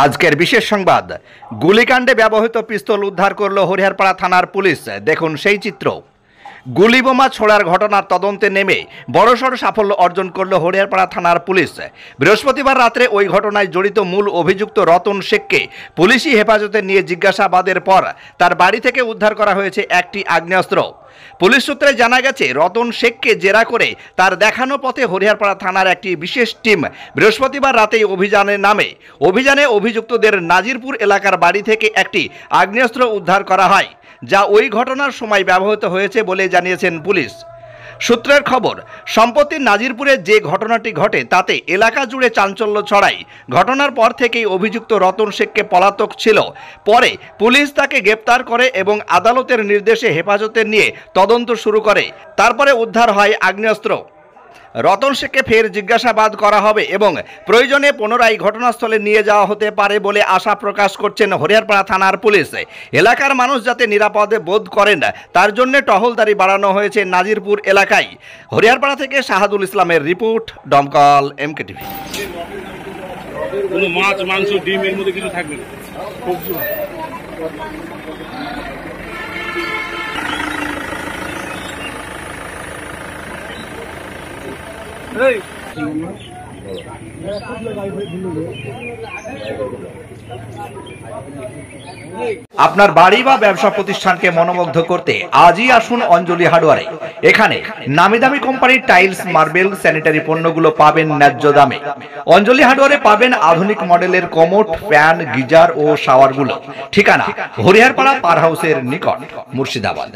আজকের বিশেষ সংবাদ, গুলিকাণ্ডে ব্যবহৃত পিস্তল উদ্ধার করল হরিহরপাড়া থানার পুলিশ। দেখুন সেই চিত্র। গুলিবোমা ছোড়ার ঘটনার তদন্তে নেমে বড়সড় সাফল্য অর্জন করল হরিহরপাড়া থানার পুলিশ। বৃহস্পতিবার রাত্রে ওই ঘটনায় জড়িত মূল অভিযুক্ত রতন শেখকে পুলিশি হেফাজতে নিয়ে জিজ্ঞাসাবাদের পর তার বাড়ি থেকে উদ্ধার করা হয়েছে একটি আগ্নেয়াস্ত্র। পুলিশ সূত্রে জানা গেছে, রতন শেখকে জেরা করে তার দেখানো পথে হরিহরপাড়া থানার একটি বিশেষ টিম বৃহস্পতিবার রাতেই অভিযানে অভিযুক্তদের নাজিরপুর এলাকার বাড়ি থেকে একটি আগ্নেয়াস্ত্র উদ্ধার করা হয়, যা ওই ঘটনার সময় ব্যবহৃত হয়েছে বলে জানিয়েছেন পুলিশ সূত্রের খবর। সম্প্রতি নাজিরপুরে যে ঘটনাটি ঘটে তাতে এলাকা জুড়ে চাঞ্চল্য ছড়ায়। ঘটনার পর থেকেই অভিযুক্ত রতন শেখকে পলাতক ছিল। পরে পুলিশ তাকে গ্রেপ্তার করে এবং আদালতের নির্দেশে হেফাজতে নিয়ে তদন্ত শুরু করে। তারপরে উদ্ধার হয় আগ্নেয়াস্ত্র। রতন শেখকে ফের জিজ্ঞাসাবাদ করা হবে এবং প্রয়োজনে পুনরায় ঘটনাস্থলে নিয়ে যাওয়া হতে পারে বলে আশা প্রকাশ করছেন হরিহরপাড়া থানার পুলিশ। এলাকার মানুষ যাতে নিরাপদে বোধ করেন তার জন্য টহলদারি বাড়ানো হয়েছে নাজিরপুর এলাকায়। হরিহরপাড়া থেকে শাহাদুল ইসলামের রিপোর্ট, দমকল MKTV। কোনো মাছ, মাংস, ডিম এর মধ্যে কিছু থাকবে না। আপনার বাড়ি বা ব্যবসা প্রতিষ্ঠানকে মনোমুগ্ধ করতে আজই আসুন অঞ্জলি হার্ডওয়্যারে। এখানে নামি দামি কোম্পানির টাইলস, মার্বেল, স্যানিটারি পণ্যগুলো পাবেন ন্যায্য দামে। অঞ্জলি হার্ডওয়্যারে পাবেন আধুনিক মডেলের কমোড, ফ্যান, গিজার ও শাওয়ারগুলো। ঠিকানা হরিহরপাড়া পার হাউসের নিকট, মুর্শিদাবাদ।